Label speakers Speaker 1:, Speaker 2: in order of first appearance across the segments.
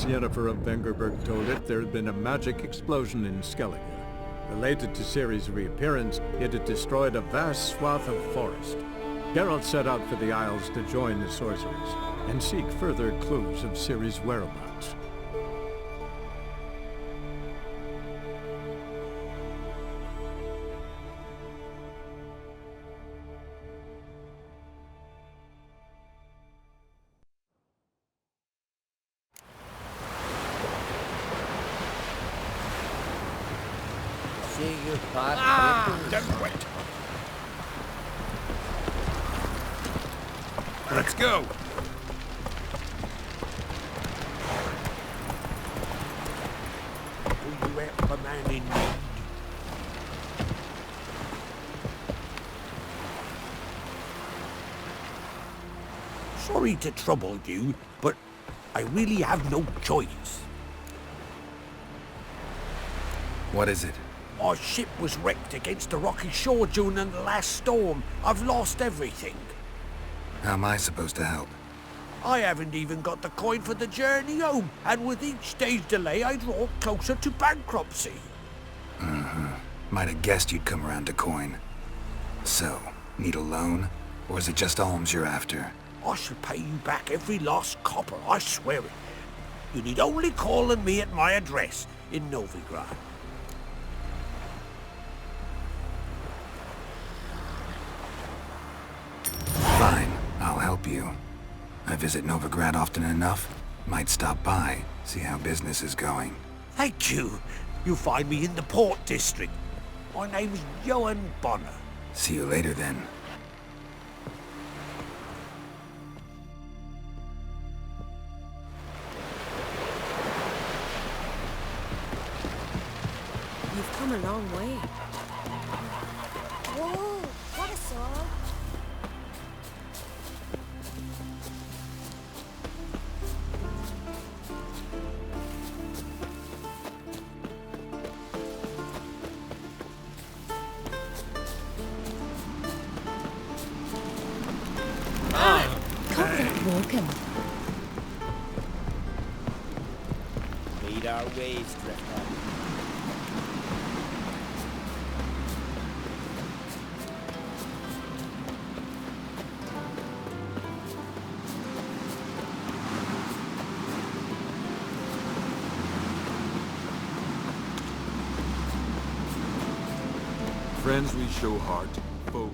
Speaker 1: Yennefer of Vengerberg told it, there had been a magic explosion in Skellige. Related to Ciri's reappearance, it had destroyed a vast swath of forest. Geralt set out for the Isles to join the sorcerers and seek further clues of Ciri's whereabouts.
Speaker 2: Don't wait. Let's go.
Speaker 3: Will you help a man in need? Sorry to trouble you, but I really have no choice.
Speaker 2: What is it?
Speaker 3: Our ship was wrecked against a rocky shore during the last storm. I've lost everything.
Speaker 2: How am I supposed to help?
Speaker 3: I haven't even got the coin for the journey home, and with each day's delay, I draw closer to bankruptcy.
Speaker 2: Might have guessed you'd come around to coin. So, need a loan? Or is it just alms you're after?
Speaker 3: I shall pay you back every last copper, I swear it. You need only call on me at my address in Novigrad.
Speaker 2: Fine, I'll help you. I visit Novigrad often enough. Might stop by, see how business is going.
Speaker 3: Thank you. You'll find me in the Port District. My name's Johan Bonner.
Speaker 2: See you later then.
Speaker 4: You've come a long way.
Speaker 5: Whoa, what a sword.
Speaker 4: Welcome.
Speaker 6: Lead our ways, Drifter.
Speaker 1: Friends we show heart, foes.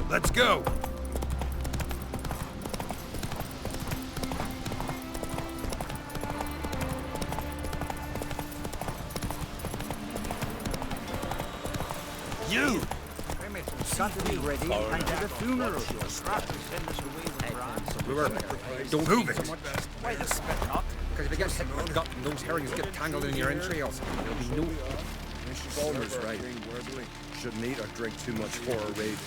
Speaker 2: Let's go! You!
Speaker 7: Something ready and to the funeral.
Speaker 2: Don't move it!
Speaker 7: Why the spit not? Because if you get sick with gut and those herrings get tangled in your entrails, there'll be no...
Speaker 8: Balmer's right. Shouldn't eat or drink too much for a raid.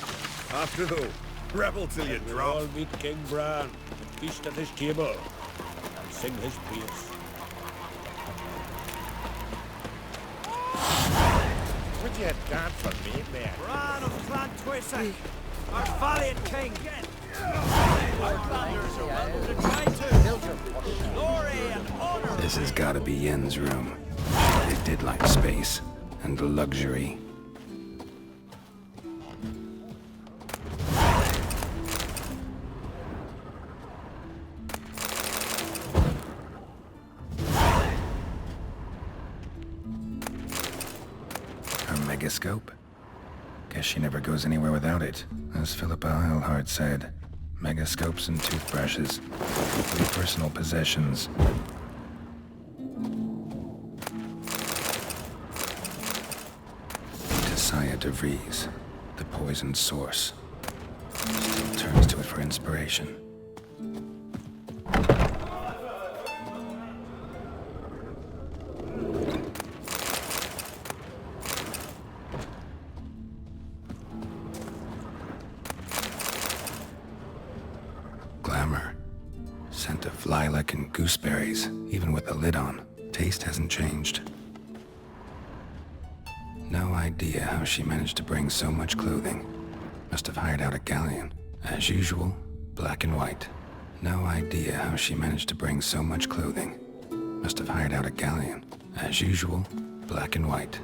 Speaker 8: After though, rebel till you drop.
Speaker 3: All meet King Bran and feast at his table and sing his peace.
Speaker 7: Would you have done for me, man?
Speaker 6: Bran of Clan Twissac, our valiant king. Our thunders are welcome to try to. Glory and honor.
Speaker 2: This has gotta be Yen's room. They did like space and luxury. Her megascope? Guess she never goes anywhere without it. As Philippa Eilhart said, megascopes and toothbrushes, equally personal possessions. Saya de Vries, the poisoned source, still turns to it for inspiration. Glamour. Scent of lilac and gooseberries, even with the lid on. Taste hasn't changed. No idea how she managed to bring so much clothing. Must have hired out a galleon. As usual, black and white. No idea how she managed to bring so much clothing. Must have hired out a galleon. As usual, black and white.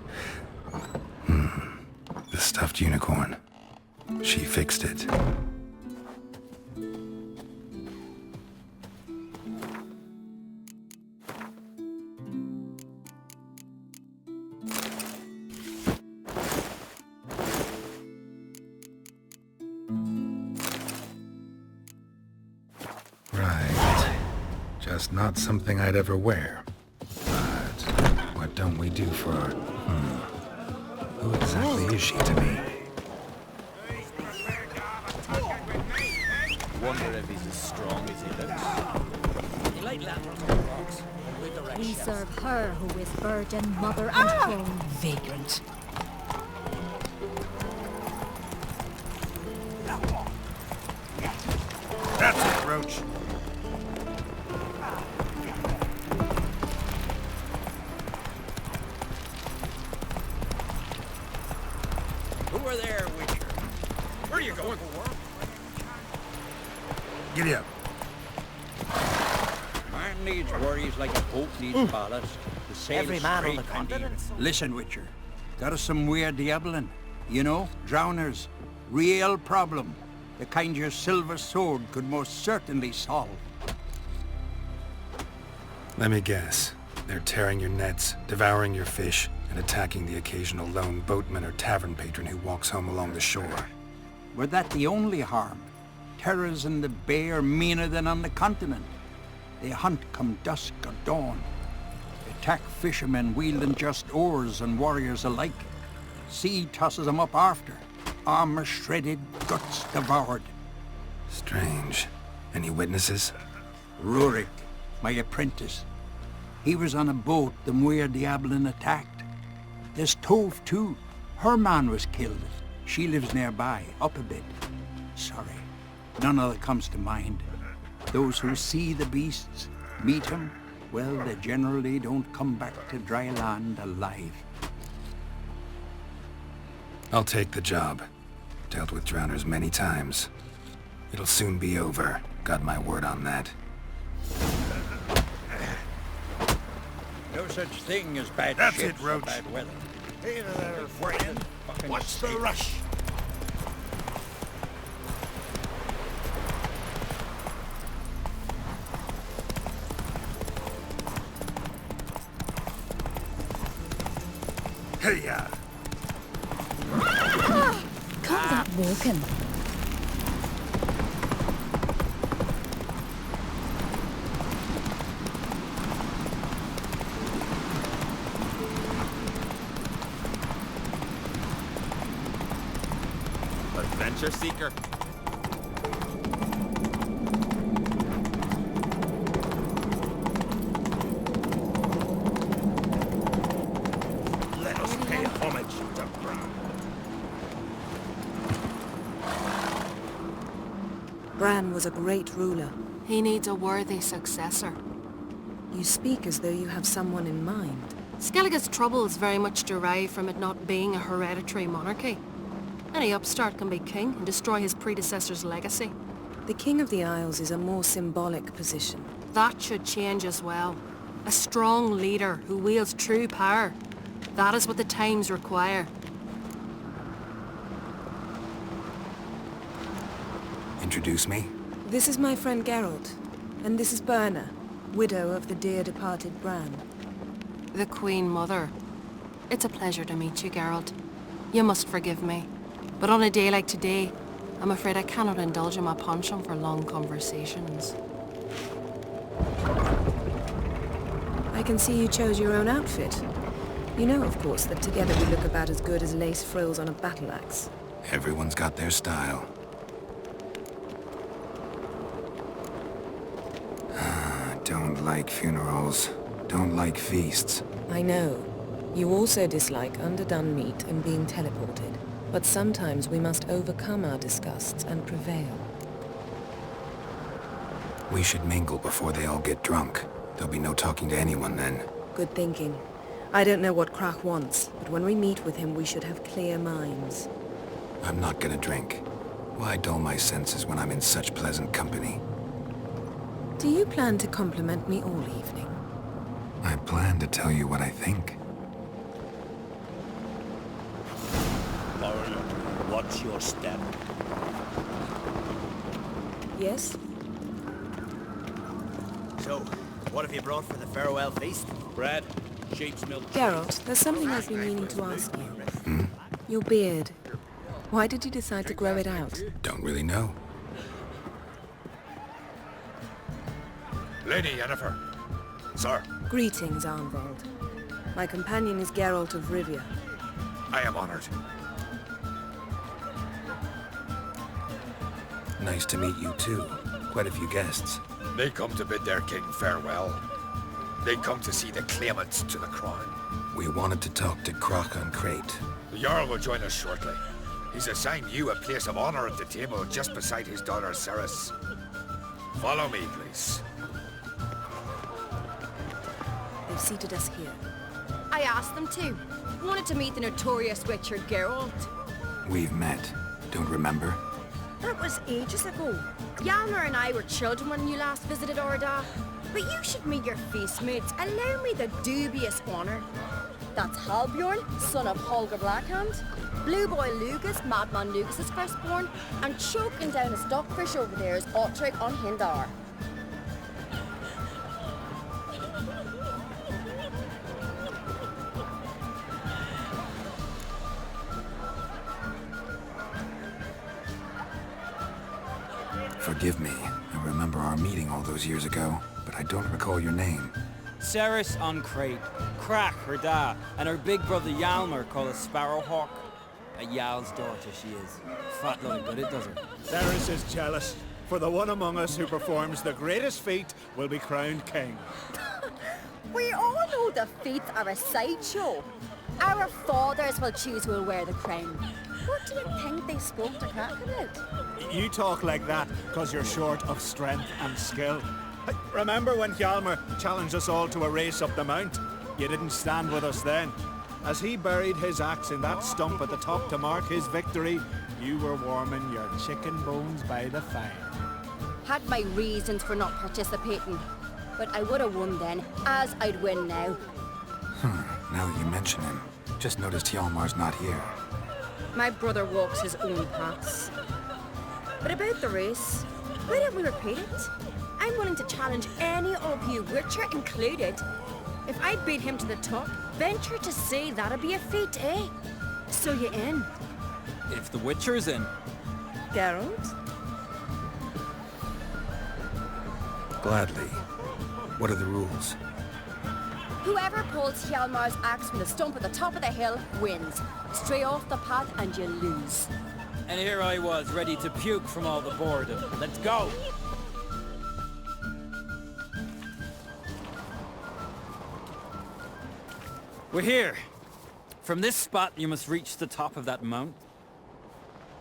Speaker 2: The stuffed unicorn. She fixed it. Just not something I'd ever wear. But what don't we do for our... Who exactly is she to me?
Speaker 6: Wonder if he's as strong as he looks. He like laterals on the rocks. With the rest
Speaker 5: We
Speaker 6: shells.
Speaker 5: serve her who is virgin, mother, and home. Vagrant.
Speaker 3: That's it, Roach.
Speaker 6: Who are there, Witcher?
Speaker 7: Where are you going?
Speaker 3: Giddy up.
Speaker 6: Man needs worries like a boat needs ballast. To sail
Speaker 3: Every man on the
Speaker 6: straight and
Speaker 3: continent.
Speaker 6: even. Listen, Witcher. Got us some weird diabolin. You know, drowners. Real problem. The kind your silver sword could most certainly solve.
Speaker 2: Let me guess. They're tearing your nets, devouring your fish, and attacking the occasional lone boatman or tavern patron who walks home along the shore.
Speaker 6: Were that the only harm? Terrors in the bay are meaner than on the continent. They hunt come dusk or dawn. Attack fishermen wielding just oars and warriors alike. Sea tosses them up after. Armor shredded, guts devoured.
Speaker 2: Strange. Any witnesses?
Speaker 6: Rurik, my apprentice. He was on a boat the Muir Diabolin attacked. There's Tove too. Her man was killed. She lives nearby, up a bit. Sorry, none other comes to mind. Those who see the beasts, meet him, well, they generally don't come back to dry land alive.
Speaker 2: I'll take the job. Dealt with drowners many times. It'll soon be over. Got my word on that.
Speaker 6: No such thing as bad
Speaker 3: That's
Speaker 6: ships
Speaker 3: it,
Speaker 6: or
Speaker 3: Roach.
Speaker 6: bad weather.
Speaker 3: Hey there, friend.
Speaker 6: Fucking
Speaker 3: What's the
Speaker 6: escape.
Speaker 3: rush? Hey-ya!
Speaker 5: Come that walking.
Speaker 7: Adventure seeker.
Speaker 3: Let us pay homage to Bran.
Speaker 4: Bran was a great ruler.
Speaker 9: He needs a worthy successor.
Speaker 4: You speak as though you have someone in mind.
Speaker 9: Skellige's troubles very much derive from it not being a hereditary monarchy. Any upstart can be king and destroy his predecessor's legacy.
Speaker 4: The King of the Isles is a more symbolic position.
Speaker 9: That should change as well. A strong leader who wields true power. That is what the times require.
Speaker 2: Introduce me?
Speaker 4: This is my friend Geralt, and this is Berna, widow of the dear departed Bran.
Speaker 9: The Queen Mother. It's a pleasure to meet you, Geralt. You must forgive me. But on a day like today, I'm afraid I cannot indulge in my penchant for long conversations.
Speaker 4: I can see you chose your own outfit. You know, of course, that together we look about as good as lace frills on a battle axe.
Speaker 2: Everyone's got their style. Don't like funerals. Don't like feasts.
Speaker 4: I know. You also dislike underdone meat and being teleported. But sometimes we must overcome our disgusts and prevail.
Speaker 2: We should mingle before they all get drunk. There'll be no talking to anyone then.
Speaker 4: Good thinking. I don't know what Krach wants, but when we meet with him we should have clear minds.
Speaker 2: I'm not gonna drink. Why dull my senses when I'm in such pleasant company?
Speaker 4: Do you plan to compliment me all evening?
Speaker 2: I plan to tell you what I think.
Speaker 3: What's your step?
Speaker 4: Yes?
Speaker 10: So, what have you brought for the farewell feast?
Speaker 3: Bread, sheep's milk.
Speaker 4: Geralt, there's something I've been meaning to ask you. Your beard. Why did you decide to grow it out?
Speaker 2: Don't really know.
Speaker 8: Lady Yennefer. Sir,
Speaker 4: Greetings, Arnvald. My companion is Geralt of Rivia.
Speaker 8: I am honored.
Speaker 2: Nice to meet you too. Quite a few guests.
Speaker 8: They come to bid their king farewell. They come to see the claimants to the crown.
Speaker 2: We wanted to talk to Krach on Crate.
Speaker 8: The Jarl will join us shortly. He's assigned you a place of honor at the table just beside his daughter Ceres. Follow me, please.
Speaker 4: They've seated us here.
Speaker 5: I asked them to. Wanted to meet the notorious witcher Geralt.
Speaker 2: We've met. Don't remember?
Speaker 5: That was ages ago. Hjalmar and I were children when you last visited Orda. But you should meet your feast mates. Allow me the dubious honor. That's Halbjorn, son of Holger Blackhand. Blue Boy Lugas, Madman Lugas' firstborn. And choking down a stockfish over there is Otrek on Hindar.
Speaker 2: Forgive me. I remember our meeting all those years ago, but I don't recall your name.
Speaker 11: Ceres on Crate, Krach her da, and her big brother Hjalmar called a Sparrowhawk. A Jarl's daughter she is. Fat lot of good it does her.
Speaker 1: Ceres is jealous, for the one among us who performs the greatest feat will be crowned king.
Speaker 5: We all know the feats are a sideshow. Our fathers will choose who will wear the crown. What do you think they spoke to Krach about?
Speaker 1: You talk like that because you're short of strength and skill. Remember when Hjalmar challenged us all to a race up the mount? You didn't stand with us then. As he buried his axe in that stump at the top to mark his victory, you were warming your chicken bones by the fire.
Speaker 5: Had my reasons for not participating. But I would have won then, as I'd win now.
Speaker 2: Now that you mention him, just noticed Hjalmar's not here.
Speaker 5: My brother walks his own paths. But about the race, why don't we repeat it? I'm willing to challenge any of you, Witcher included. If I beat him to the top, venture to say that'd be a feat, eh? So you in?
Speaker 11: If the Witcher's in.
Speaker 4: Geralt?
Speaker 2: Gladly. What are the rules?
Speaker 5: Whoever pulls Hjalmar's axe from the stump at the top of the hill wins. Stray off the path and you lose.
Speaker 11: And here I was, ready to puke from all the boredom. Let's go! We're here. From this spot, you must reach the top of that mount.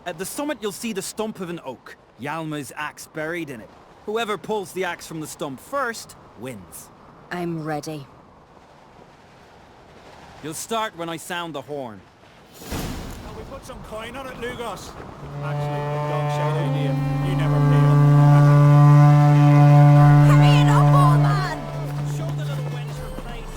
Speaker 11: At the summit, you'll see the stump of an oak. Hjalmar's axe buried in it. Whoever pulls the axe from the stump first, wins.
Speaker 5: I'm ready.
Speaker 11: You'll start when I sound the horn.
Speaker 1: Can we put some coin on it, Lugos? Actually, dog shite idea. You never pay up.
Speaker 5: Hurry it up, old man!
Speaker 11: Show the little wench her place.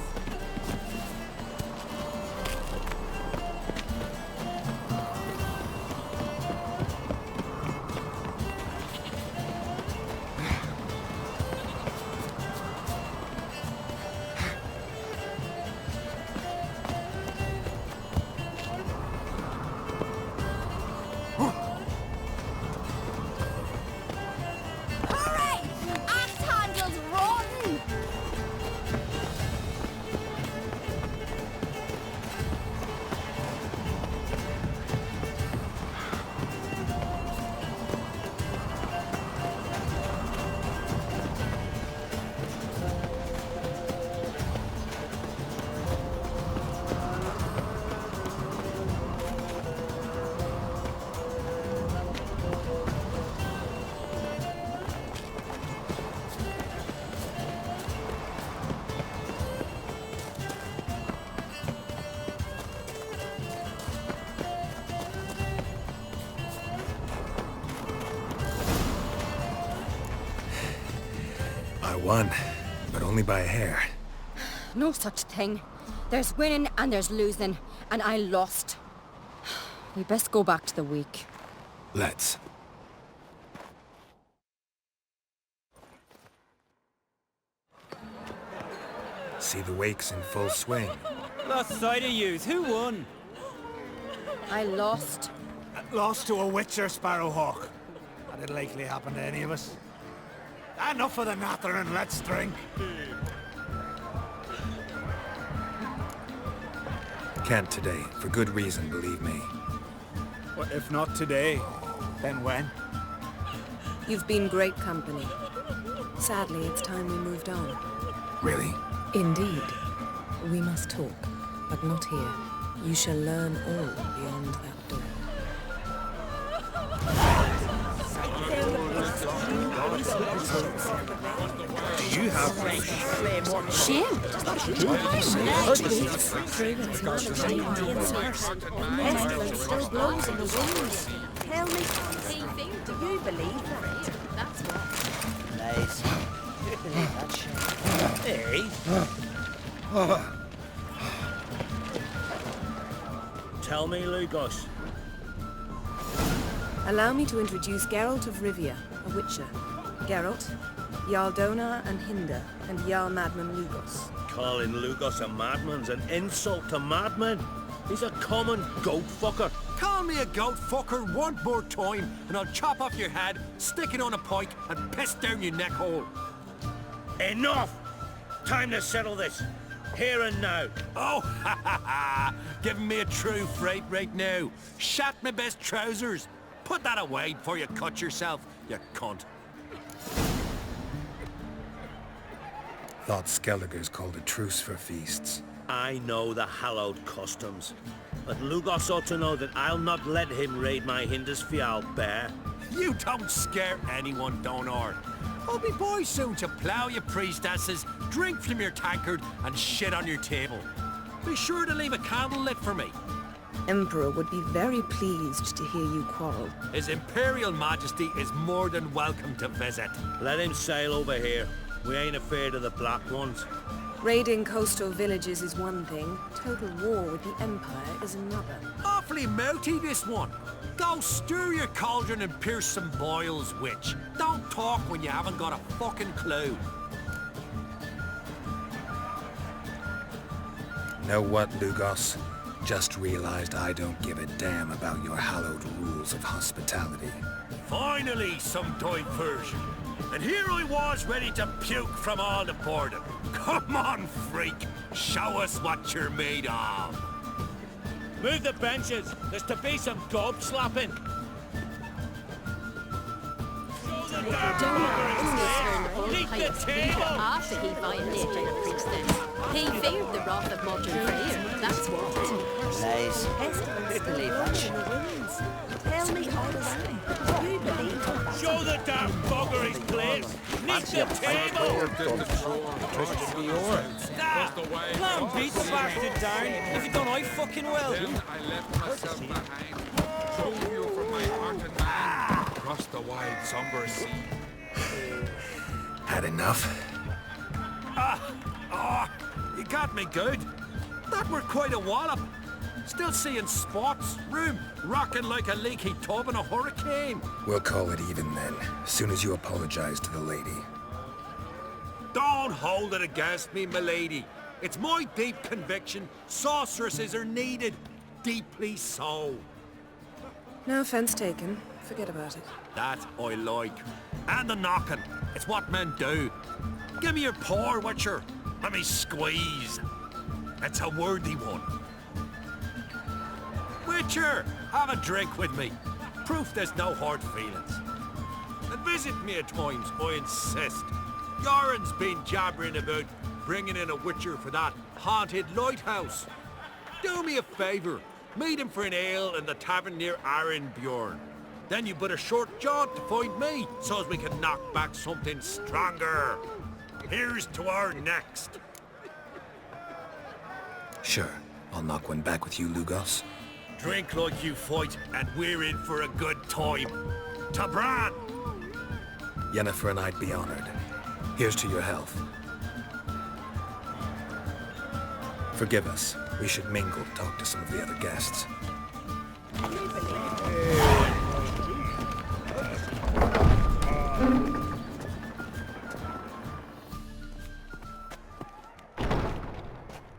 Speaker 2: won, but only by a hair.
Speaker 5: No such thing. There's winning and there's losing, and I lost. We best go back to the week.
Speaker 2: Let's. See the wakes in full swing.
Speaker 11: Lost sight of yous. Who won?
Speaker 5: I lost.
Speaker 10: Lost to a witcher, Sparrowhawk. That didn't likely happen to any of us. Enough of the nattering, let's drink.
Speaker 2: Can't today, for good reason, believe me.
Speaker 10: Well, if not today, then when?
Speaker 4: You've been great company. Sadly, it's time we moved on.
Speaker 2: Really?
Speaker 4: Indeed. We must talk, but not here. You shall learn all beyond that door.
Speaker 10: Do you have
Speaker 5: Shame.
Speaker 12: Still blows in the wind. Tell me, do you believe that?
Speaker 5: That's what.
Speaker 10: Nice. You believe that shit? Hey? Tell me, Lugos.
Speaker 4: Allow me to introduce Geralt of Rivia, a witcher. Geralt, Jarl Donar and Hinder, and Jarl Madman Lugos.
Speaker 3: Calling Lugos a madman's an insult to madmen. He's a common goat fucker.
Speaker 6: Call me a goat fucker one more time, and I'll chop off your head, stick it on a pike, and piss down your neck hole.
Speaker 3: Enough! Time to settle this. Here and now.
Speaker 6: Oh, ha ha ha! Giving me a true fright right now. Shat my best trousers. Put that away before you cut yourself, you cunt.
Speaker 2: Thought Skellige's called a truce for feasts.
Speaker 3: I know the hallowed customs, but Lugos ought to know that I'll not let him raid my Hindisfial bear.
Speaker 6: You don't scare anyone, Donar. I'll be boys soon to plough your priestesses, drink from your tankard, and shit on your table. Be sure to leave a candle lit for me.
Speaker 4: Emperor would be very pleased to hear you quarrel.
Speaker 6: His Imperial Majesty is more than welcome to visit.
Speaker 3: Let him sail over here. We ain't afraid of the Black Ones.
Speaker 4: Raiding coastal villages is one thing. Total war with the Empire is another.
Speaker 6: Awfully mouty, this one. Go stir your cauldron and pierce some boils, witch. Don't talk when you haven't got a fucking clue.
Speaker 2: Know what, Lugos? Just realized I don't give a damn about your hallowed rules of hospitality.
Speaker 3: Finally, some diversion. And here I was ready to puke from all the boredom. Come on, freak. Show us what you're made of. Move the benches. There's to be some gob slapping. Leave the table.
Speaker 12: After he violated the priestess, he feared the wrath of modern prayer. That's what.
Speaker 10: Nice. Believe that shit.
Speaker 12: Tell me all about it. You believe that?
Speaker 3: Show the damn bugger his place. Leave the table.
Speaker 11: Plan beat the bastard down. If you done I fucking well.
Speaker 8: I left myself behind. Drove you from my heart and mind across the wide, somber sea.
Speaker 2: Had enough?
Speaker 6: You got me good. That were quite a wallop. Still seeing spots, room rocking like a leaky tub in a hurricane.
Speaker 2: We'll call it even then, as soon as you apologize to the lady.
Speaker 6: Don't hold it against me, milady. It's my deep conviction sorceresses are needed. Deeply so.
Speaker 4: No offense taken. Forget about it.
Speaker 6: That I like. And the knocking. It's what men do. Give me your paw, Witcher. Let me squeeze. It's a worthy one. Witcher, have a drink with me. Proof there's no hard feelings. And visit me at times, I insist. Yoren's been jabbering about bringing in a Witcher for that haunted lighthouse. Do me a favour. Meet him for an ale in the tavern near Arenbjorn. Then you but a short jaunt to find me, so as we can knock back something stronger. Here's to our next.
Speaker 2: Sure, I'll knock one back with you, Lugos.
Speaker 3: Drink like you fight, and we're in for a good time. To Bran!
Speaker 2: Yennefer and I'd be honored. Here's to your health. Forgive us. We should mingle, talk to some of the other guests.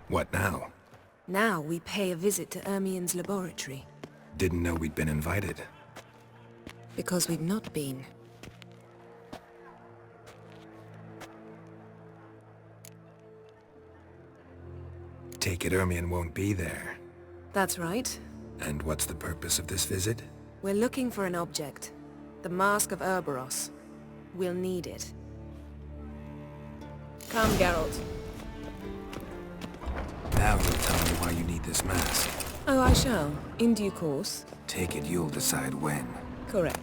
Speaker 2: What now?
Speaker 4: Now we pay a visit to Ermien's laboratory.
Speaker 2: Didn't know we'd been invited.
Speaker 4: Because we've not been.
Speaker 2: Take it Ermien won't be there.
Speaker 4: That's right.
Speaker 2: And what's the purpose of this visit?
Speaker 4: We're looking for an object. The Mask of Ouroboros. We'll need it. Come, Geralt.
Speaker 2: Now you'll tell me why you need this mask.
Speaker 4: Oh, I shall. In due course.
Speaker 2: Take it you'll decide when.
Speaker 4: Correct.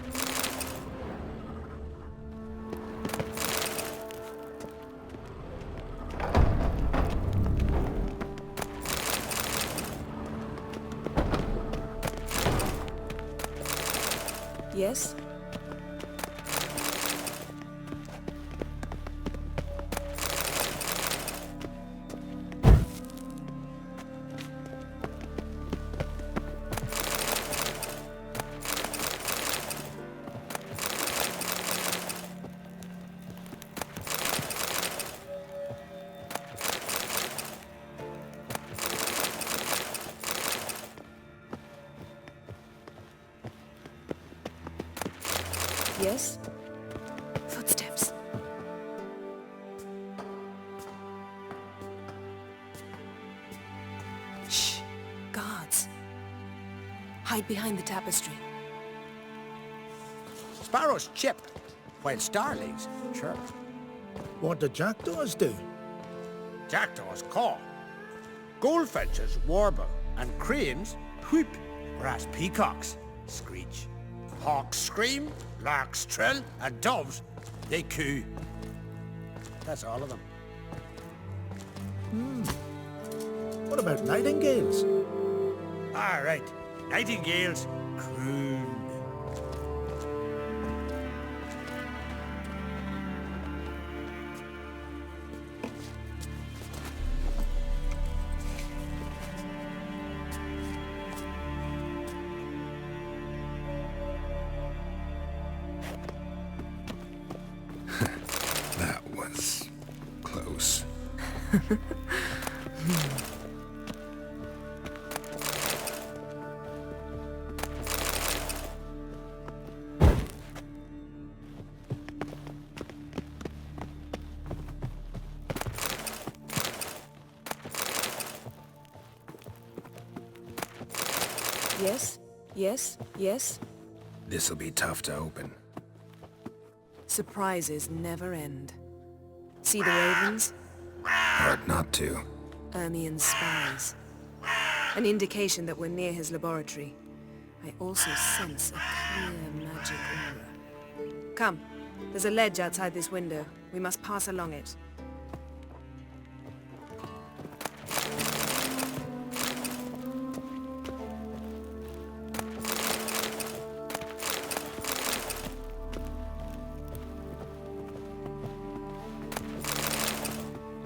Speaker 4: Yes? Yes? Footsteps. Shh. Guards. Hide behind the tapestry.
Speaker 10: Sparrows chip, while starlings chirp. What do jackdaws do? Jackdaws caw. Goldfinches warble, and cranes whoop, whereas peacocks screech. Hawks scream, larks trill, and doves, they coo. That's all of them. What about nightingales? All right, nightingales croon.
Speaker 2: That was close.
Speaker 4: Yes? Yes? Yes?
Speaker 2: This'll be tough to open.
Speaker 4: Surprises never end. See the ravens?
Speaker 2: Hard not to.
Speaker 4: Ermien's spies. An indication that we're near his laboratory. I also sense a clear magic aura. Come. There's a ledge outside this window. We must pass along it.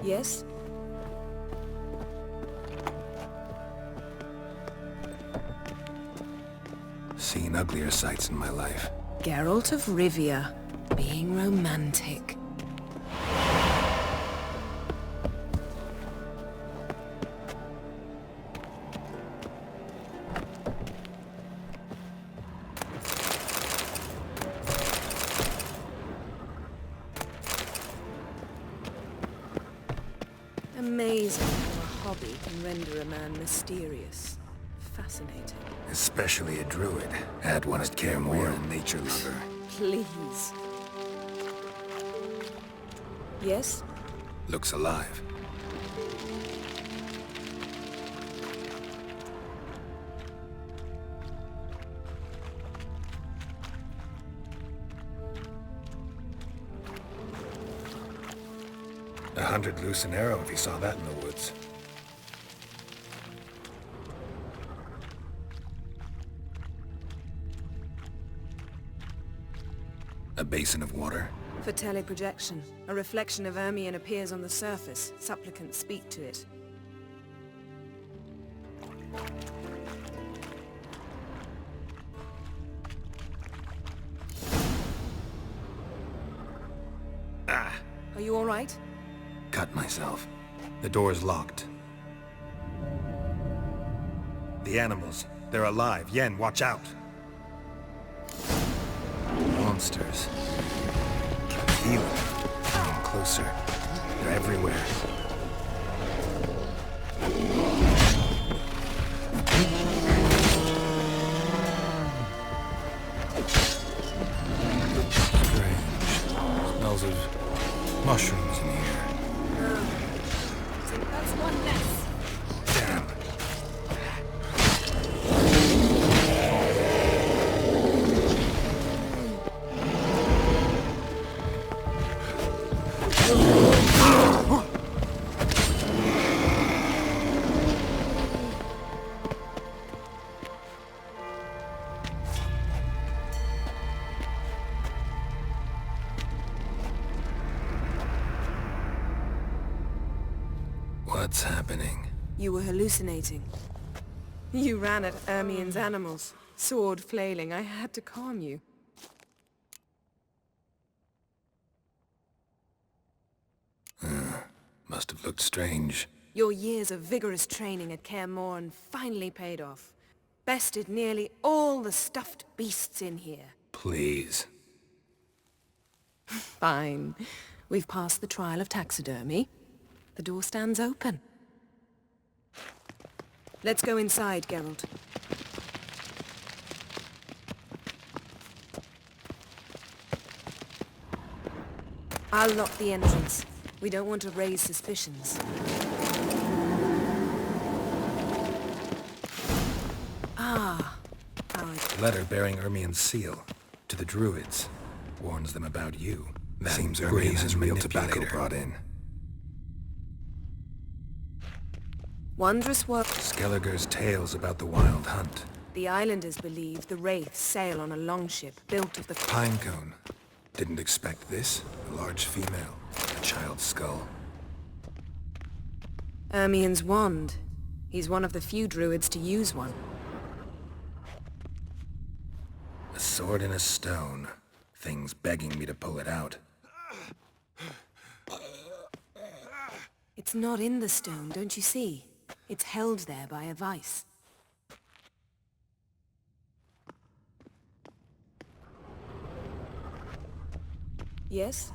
Speaker 4: Yes?
Speaker 2: Seen uglier sights in my life.
Speaker 4: Geralt of Rivia, being romantic. Amazing how a hobby can render a man mysterious. Fascinating.
Speaker 2: Especially a druid. Add one at care more a nature lover.
Speaker 4: Please. Yes?
Speaker 2: Looks alive. $100 loose an arrow if he saw that in the woods. A basin of water.
Speaker 4: For teleprojection, a reflection of Ermion appears on the surface. Supplicants speak to it. Are you all right?
Speaker 2: Cut myself. The door's locked.
Speaker 13: The animals. They're alive. Yen, watch out.
Speaker 2: Monsters. Feel it. Coming closer. They're everywhere. Strange. Smells of mushrooms in here.
Speaker 12: That's one less.
Speaker 2: Damn. What's happening?
Speaker 4: You were hallucinating. You ran at Ermion's animals, sword flailing. I had to calm you.
Speaker 2: Must have looked strange.
Speaker 4: Your years of vigorous training at Kaer Morhen finally paid off. Bested nearly all the stuffed beasts in here.
Speaker 2: Please.
Speaker 4: Fine. We've passed the trial of taxidermy. The door stands open. Let's go inside, Geralt. I'll lock the entrance. We don't want to raise suspicions. Ah.
Speaker 2: Letter bearing Ermion's seal. To the Druids. Warns them about you. That seems Ermion has real tobacco brought in.
Speaker 4: Wondrous work.
Speaker 2: Skelliger's tales about the wild hunt.
Speaker 4: The islanders believe the wraiths sail on a longship built of the...
Speaker 2: Pinecone. Didn't expect this. A large female. A child's skull.
Speaker 4: Ermion's wand. He's one of the few druids to use one.
Speaker 2: A sword and a stone. Things begging me to pull it out.
Speaker 4: It's not in the stone, don't you see? It's held there by a vice. Yes?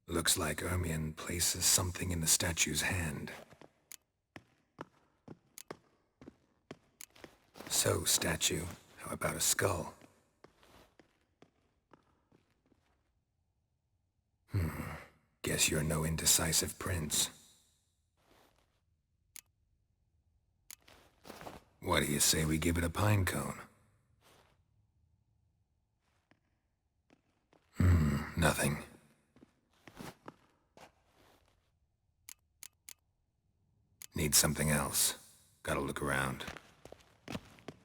Speaker 2: Looks like Ermion places something in the statue's hand. So, statue, how about a skull? Guess you're no indecisive prince. What do you say we give it a pinecone? Nothing. Need something else. Gotta look around.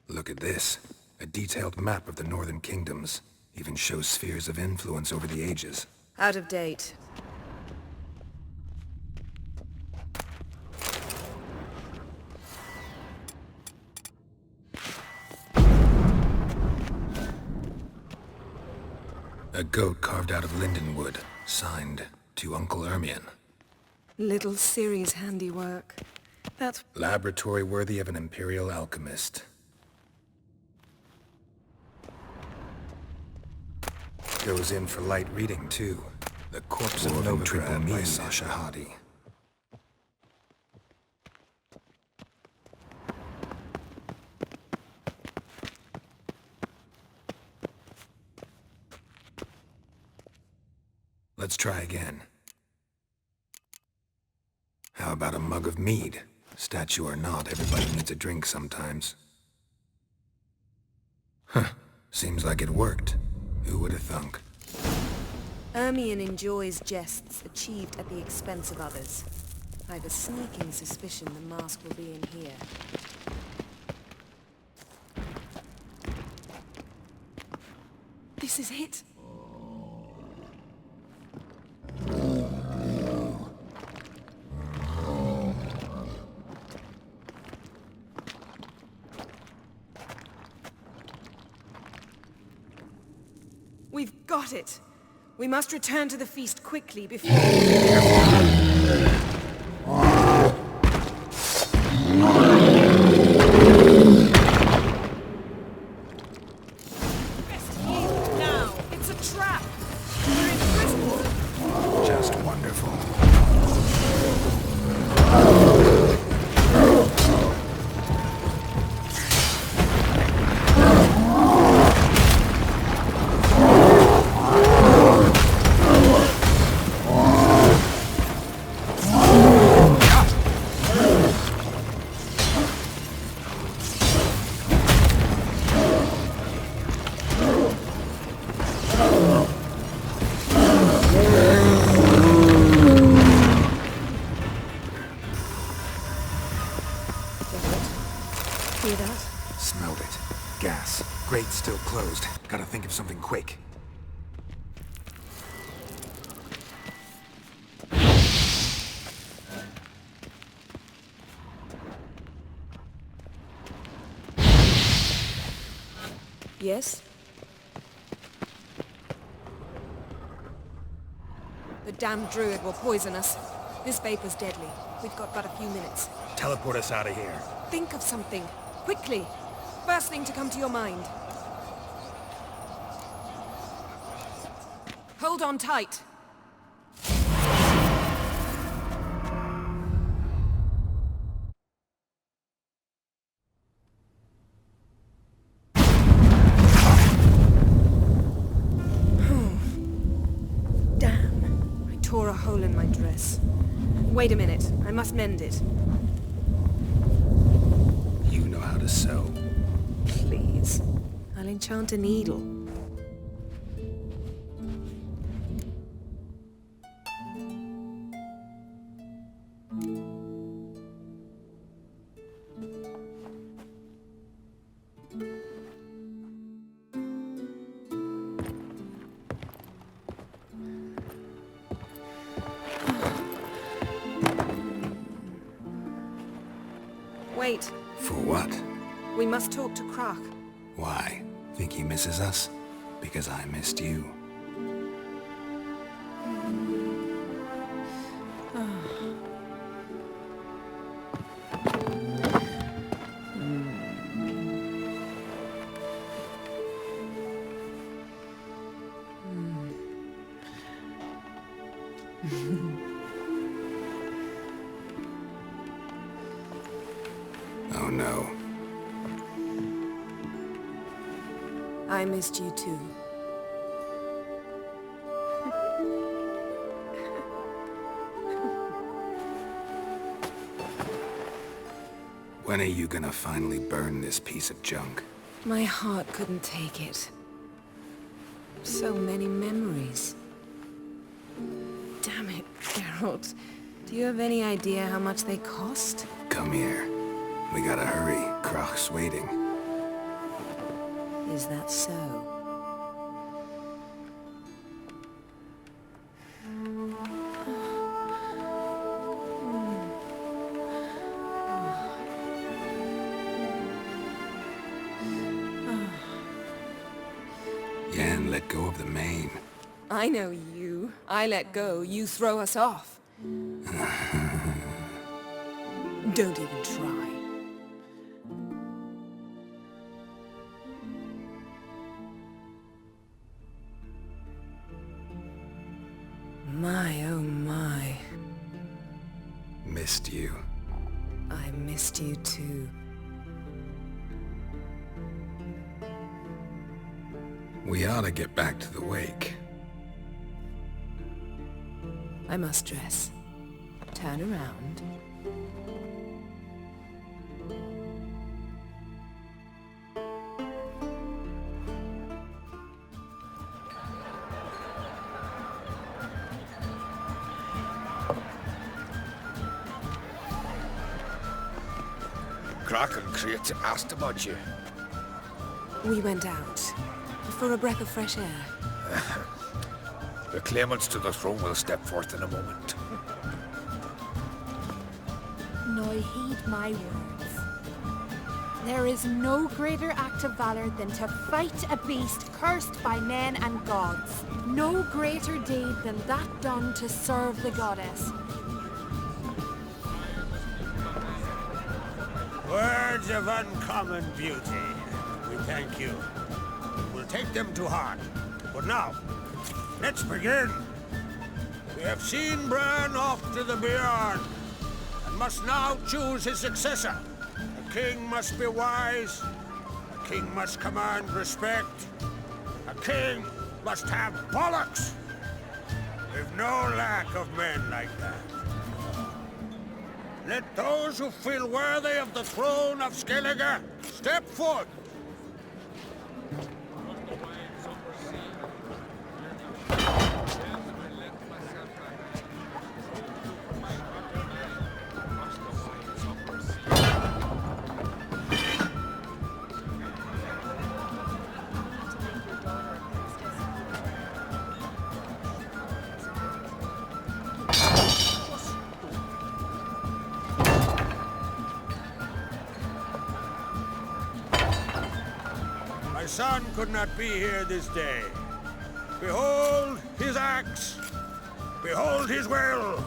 Speaker 2: Look at this. A detailed map of the northern kingdoms. Even shows spheres of influence over the ages.
Speaker 4: Out of date.
Speaker 2: A goat carved out of linden wood. Signed, to Uncle Ermion.
Speaker 4: Little Ciri's handiwork. That's...
Speaker 2: Laboratory worthy of an imperial alchemist. Goes in for light reading, too. The Corpse of Novigrad by Sasha Hadi. Let's try again. How about a mug of mead? Statue or not, everybody needs a drink sometimes. Huh. Seems like it worked. Who would have thunk?
Speaker 4: Ermion enjoys jests achieved at the expense of others. I've a sneaking suspicion the mask will be in here. This is it. We've got it. We must return to the feast quickly before... Now! It's a trap! We're in prison!
Speaker 2: Just wonderful.
Speaker 4: Hear that?
Speaker 2: Smelled it. Gas. Grate's still closed. Gotta think of something quick.
Speaker 4: Yes? The damned druid will poison us. This vapor's deadly. We've got but a few minutes.
Speaker 13: Teleport us out of here.
Speaker 4: Think of something. Quickly. First thing to come to your mind. Hold on tight. Damn. I tore a hole in my dress. Wait a minute. I must mend it.
Speaker 2: You know how to sew.
Speaker 4: Please. I'll enchant a needle. Wait.
Speaker 2: For what?
Speaker 4: We must talk to Croc.
Speaker 2: Why? Think he misses us? Because I missed you. Oh no.
Speaker 4: I missed you too.
Speaker 2: When are you gonna finally burn this piece of junk?
Speaker 4: My heart couldn't take it. So many memories. Damn it, Geralt. Do you have any idea how much they cost?
Speaker 2: Come here. We gotta hurry. Croc's waiting.
Speaker 4: Is that so?
Speaker 2: Yen, let go of the mane.
Speaker 4: I know you. I let go, you throw us off. Don't even try. My, oh my.
Speaker 2: Missed you.
Speaker 4: I missed you too.
Speaker 2: We ought to get back to the wake.
Speaker 4: I must dress. Turn around.
Speaker 8: Croc and Crate asked about you.
Speaker 4: We went out for a breath of fresh air.
Speaker 8: The claimants to the throne will step forth in a moment.
Speaker 12: Now heed my words. There is no greater act of valor than to fight a beast cursed by men and gods. No greater deed than that done to serve the goddess.
Speaker 10: Words of uncommon beauty. We thank you. We'll take them to heart. But now, let's begin. We have seen Bran off to the Beyond, and must now choose his successor. A king must be wise. A king must command respect. A king must have bollocks. We've no lack of men like that. Let those who feel worthy of the throne of Skellige step forth. My son could not be here this day. Behold his axe. Behold his will.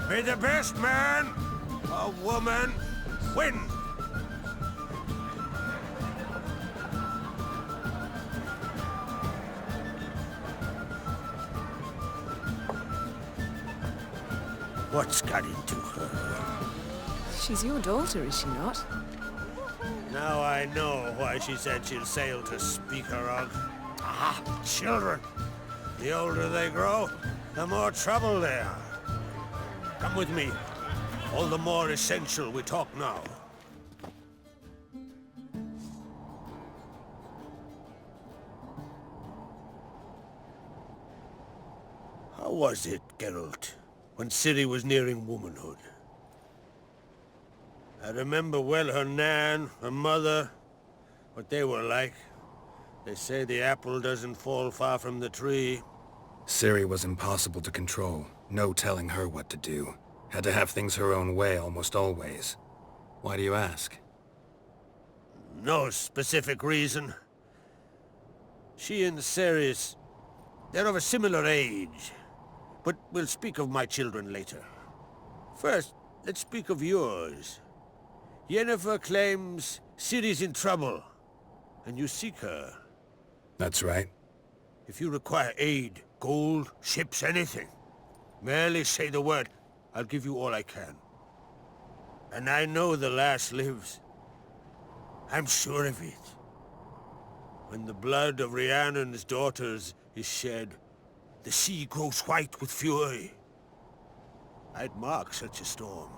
Speaker 10: May the best man or woman win. What's got into her?
Speaker 4: She's your daughter, is she not?
Speaker 10: Now I know why she said she'll sail to speak her of. Ah, children. The older they grow, the more trouble they are. Come with me. All the more essential we talk now. How was it, Geralt, when Ciri was nearing womanhood? I remember well her nan, her mother, what they were like. They say the apple doesn't fall far from the tree.
Speaker 2: Ciri was impossible to control. No telling her what to do. Had to have things her own way almost always. Why do you ask?
Speaker 10: No specific reason. She and Ceres, they're of a similar age. But we'll speak of my children later. First, let's speak of yours. Yennefer claims Ciri's in trouble, and you seek her.
Speaker 2: That's right.
Speaker 10: If you require aid, gold, ships, anything, merely say the word. I'll give you all I can. And I know the lass lives. I'm sure of it. When the blood of Rhiannon's daughters is shed, the sea grows white with fury. I'd mark such a storm.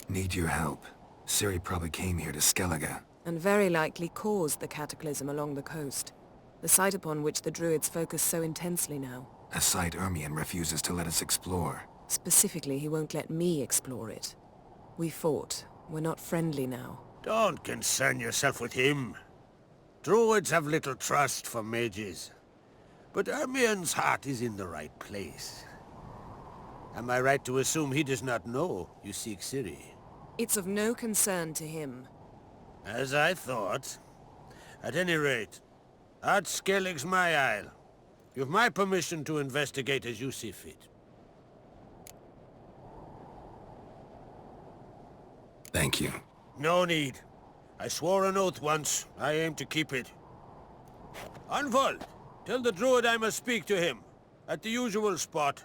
Speaker 2: Need your help. Ciri probably came here to Skellige.
Speaker 4: And very likely caused the cataclysm along the coast. The site upon which the Druids focus so intensely now.
Speaker 2: A site Ermion refuses to let us explore.
Speaker 4: Specifically, he won't let me explore it. We fought. We're not friendly now.
Speaker 10: Don't concern yourself with him. Druids have little trust for mages. But Ermion's heart is in the right place. Am I right to assume he does not know you seek Ciri?
Speaker 4: It's of no concern to him.
Speaker 10: As I thought. At any rate, Ard Skellig's my isle. You've my permission to investigate as you see fit.
Speaker 2: Thank you.
Speaker 10: No need. I swore an oath once. I aim to keep it. Unfold! Tell the druid I must speak to him. At the usual spot.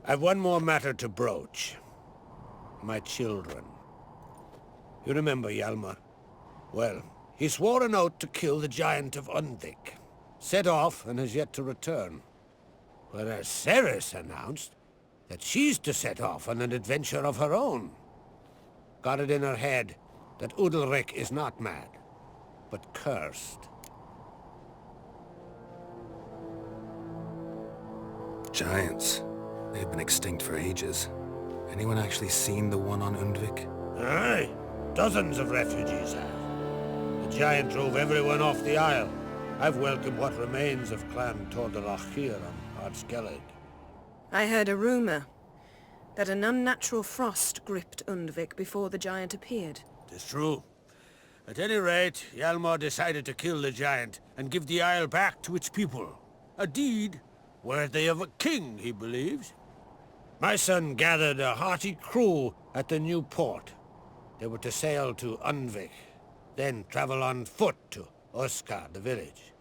Speaker 10: I've one more matter to broach. My children. You remember Hjalmar? Well, he swore an oath to kill the giant of Undvik. set off and has yet to return. Whereas Ceres announced that she's to set off on an adventure of her own. Got it in her head that Udalric is not mad, but cursed.
Speaker 2: Giants. They've been extinct for ages. Anyone actually seen the one on Undvik?
Speaker 10: Aye, dozens of refugees have. The giant drove everyone off the isle. I've welcomed what remains of Clan Tordalach here on Ardskellig.
Speaker 4: I heard a rumor that an unnatural frost gripped Undvik before the giant appeared.
Speaker 10: It's true. At any rate, Hjalmar decided to kill the giant and give the isle back to its people. A deed worthy of a king, he believes. My son gathered a hearty crew at the new port. They were to sail to Undvik, then travel on foot to Oskar, the village.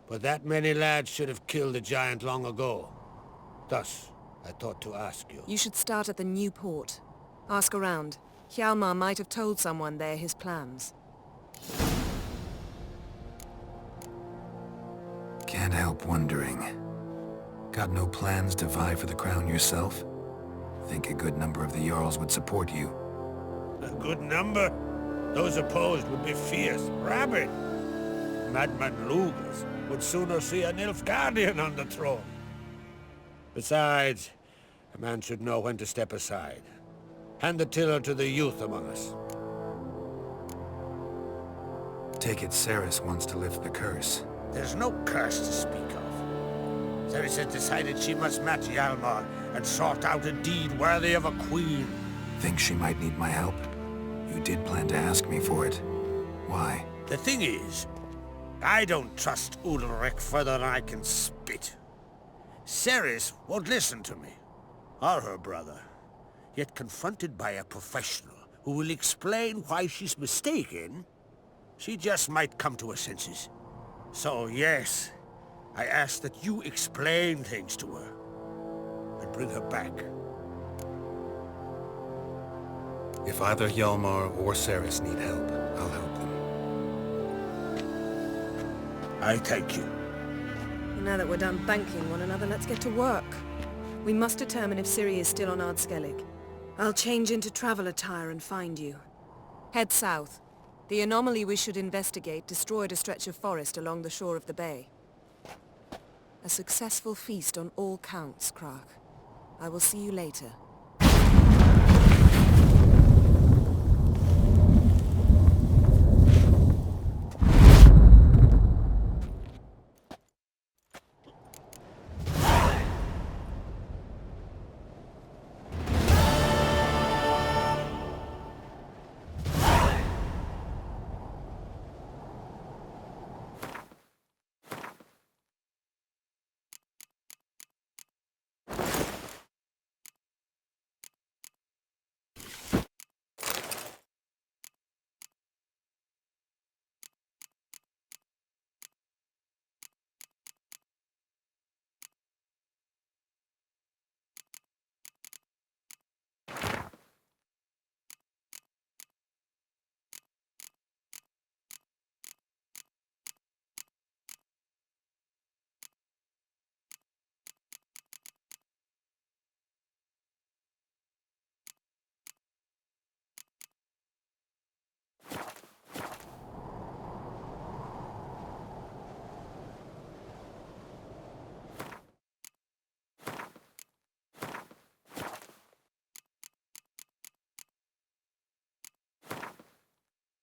Speaker 10: But that many lads should have killed the giant long ago. Thus, I thought to ask you.
Speaker 4: You should start at the new port. Ask around. Hjalmar might have told someone there his plans.
Speaker 2: Can't help wondering. Got no plans to vie for the crown yourself? Think a good number of the Jarls would support you.
Speaker 10: A good number? Those opposed would be fierce, rabid. Madman Lugas would sooner see a Nilfgaardian on the throne. Besides, a man should know when to step aside. Hand the tiller to the youth among us.
Speaker 2: Take it Ceres wants to lift the curse.
Speaker 10: There's no curse to speak of. Ceres has decided she must match Hjalmar and sort out a deed worthy of a queen.
Speaker 2: Think she might need my help? You did plan to ask me for it. Why?
Speaker 10: The thing is, I don't trust Udalric further than I can spit. Ceres won't listen to me, or her brother. Yet confronted by a professional who will explain why she's mistaken, she just might come to her senses. So yes, I ask that you explain things to her and bring her back.
Speaker 2: If either Hjalmar or Ceres need help, I'll help them.
Speaker 10: I thank you.
Speaker 4: Now that we're done banking one another, let's get to work. We must determine if Ciri is still on Ardskellig. I'll change into travel attire and find you. Head south. The anomaly we should investigate destroyed a stretch of forest along the shore of the bay. A successful feast on all counts, Krach. I will see you later.